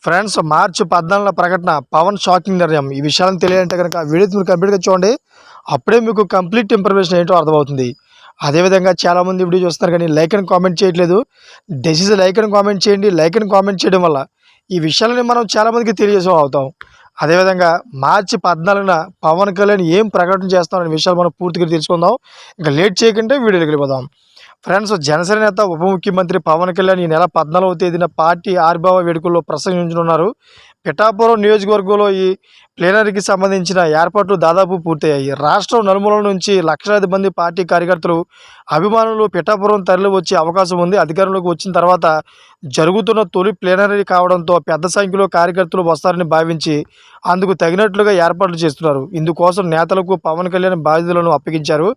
Friends, మార్చి 14 ప్రకటన Pawan shocking నిర్ణయం. ఈ విషయాలను తెలియాలంటే కనుక వీడియో మీరు కంప్లీట్గా చూడండి. అప్పుడే మీకు కంప్లీట్ ఇన్ఫర్మేషన్ ఏంటో అర్థమవుతుంది. అదేవిధంగా చాలామంది వీడియో చూస్తున్నారు కానీ లైక్ అండ్ కామెంట్ చేయట్లేదు. దయచేసి లైక్ అండ్ కామెంట్ చేయండి. లైక్ అండ్ కామెంట్ చేయడం వల్ల ఈ విషయాలని మనం చాలామందికి తెలియజేసే అవుతాం. అదేవిధంగా మార్చి 14న పవన్ కళ్యాణ్ ఏం ప్రకటన చేస్తారనే విషయాలు మనం పూర్తిగా తెలుసుకుందాం. ఇంకా లేట్ చేయకుంటే వీడియోకి వెళ్ళిపోదాం. ఫ్రెండ్స్, జనసేన నేత ఉప ముఖ్యమంత్రి పవన్ కళ్యాణ్ ఈ నెల 14వ తేదీన పార్టీ ఆవిర్భావ వేడుకల్లో ప్రసంగించనున్నారు. పిఠాపురం నియోజకవర్గంలో ఈ ప్లీనరీకి సంబంధించిన ఏర్పాట్లు దాదాపు పూర్తయ్యాయి. రాష్ట్రం నలుమూలల నుంచి లక్షలాది మంది పార్టీ కార్యకర్తలు, అభిమానులు పిఠాపురం తరలి వచ్చే అవకాశం ఉంది. అధికారంలోకి వచ్చిన తర్వాత జరుగుతున్న తొలి ప్లీనరీ కావడంతో పెద్ద సంఖ్యలో కార్యకర్తలు వస్తారని భావించి అందుకు తగినట్లుగా ఏర్పాట్లు చేస్తున్నారు. ఇందుకోసం నేతలకు పవన్ కళ్యాణ్ బాధ్యతలను అప్పగించారు.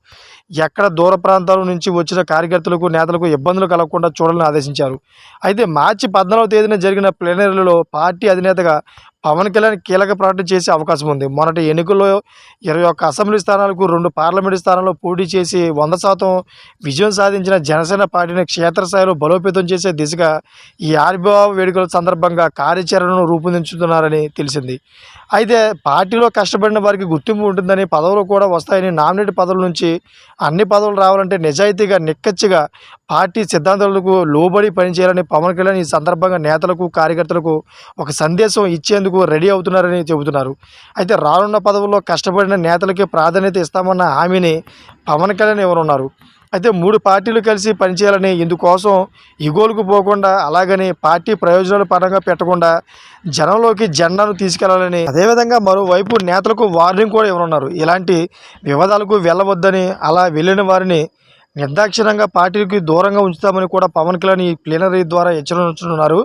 ఎక్కడ దూర ప్రాంతాల నుంచి వచ్చిన కార్యకర్తలకు, నేతలకు ఇబ్బందులు కలగకుండా చూడాలని ఆదేశించారు. అయితే మార్చి 14వ తేదీన జరిగిన ప్లీనరీలో పార్టీ అధినేతగా పవన్ కళ్యాణ్ కీలక ప్రకటన చేసే అవకాశం ఉంది. మొన్నటి ఎన్నికల్లో 21 అసెంబ్లీ స్థానాలకు 2 పార్లమెంటు స్థానాల్లో పోటీ చేసి 100% విజయం సాధించిన జనసేన పార్టీని క్షేత్రస్థాయిలో బలోపేతం చేసే దిశగా ఈ ఆవిర్భావ వేడుకల సందర్భంగా కార్యాచరణను రూపొందించుతున్నారని తెలిసింది. అయితే పార్టీలో కష్టపడిన వారికి గుర్తింపు ఉంటుందని, పదవులు కూడా వస్తాయని, నామినేట్ పదవుల నుంచి అన్ని పదవులు రావాలంటే నిజాయితీగా, నిక్కచ్చిగా పార్టీ సిద్ధాంతాలకు లోబడి పనిచేయాలని పవన్ కళ్యాణ్ ఈ సందర్భంగా నేతలకు, కార్యకర్తలకు ఒక సందేశం ఇచ్చేందుకు రెడీ అవుతున్నారని చెబుతున్నారు. అయితే రానున్న పదవుల్లో కష్టపడిన నేతలకే ప్రాధాన్యత ఇస్తామన్న హామీని పవన్ కళ్యాణ్ ఇవ్వనున్నారు. అయితే 3 పార్టీలు కలిసి పనిచేయాలని, ఇందుకోసం ఇగోలకు పోకుండా, అలాగని పార్టీ ప్రయోజనాలు పరంగా పెట్టకుండా జనంలోకి జెండాను తీసుకెళ్లాలని, అదేవిధంగా మరోవైపు నేతలకు వార్నింగ్ కూడా ఇవ్వనున్నారు. ఇలాంటి వివాదాలకు వెళ్ళవద్దని, అలా వెళ్ళిన వారిని నిర్దాక్షిణ్యంగా పార్టీకి దూరంగా ఉంచుతామని కూడా పవన్ కళ్యాణ్ ఈ ప్లీనరీ ద్వారా హెచ్చరించనున్నారు.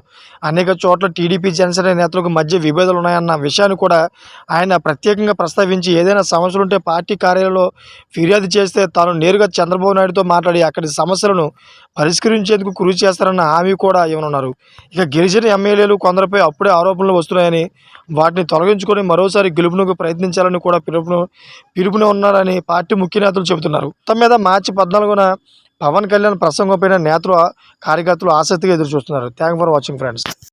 అనేక చోట్ల టీడీపీ, జనసేన నేతలకు మధ్య విభేదాలు ఉన్నాయన్న విషయాన్ని కూడా ఆయన ప్రత్యేకంగా ప్రస్తావించి, ఏదైనా సమస్యలుంటే పార్టీ కార్యాలయంలో ఫిర్యాదు చేస్తే తాను నేరుగా చంద్రబాబు నాయుడుతో మాట్లాడి అక్కడి సమస్యలను పరిష్కరించేందుకు కృషి చేస్తారన్న హామీ కూడా ఇవ్వనున్నారు. ఇక గిరిజన ఎమ్మెల్యేలు కొందరిపై అప్పుడే ఆరోపణలు వస్తున్నాయని, వాటిని తొలగించుకొని మరోసారి గెలుపునకు ప్రయత్నించాలని కూడా పిలుపుని ఉన్నారని పార్టీ ముఖ్య నేతలు చెబుతున్నారు. మొత్తం మీద మార్చి 14న పవన్ కళ్యాణ్ ప్రసంగంపైన నేతలు, కార్యకర్తలు ఆసక్తిగా ఎదురు చూస్తున్నారు. Thank for watching friends.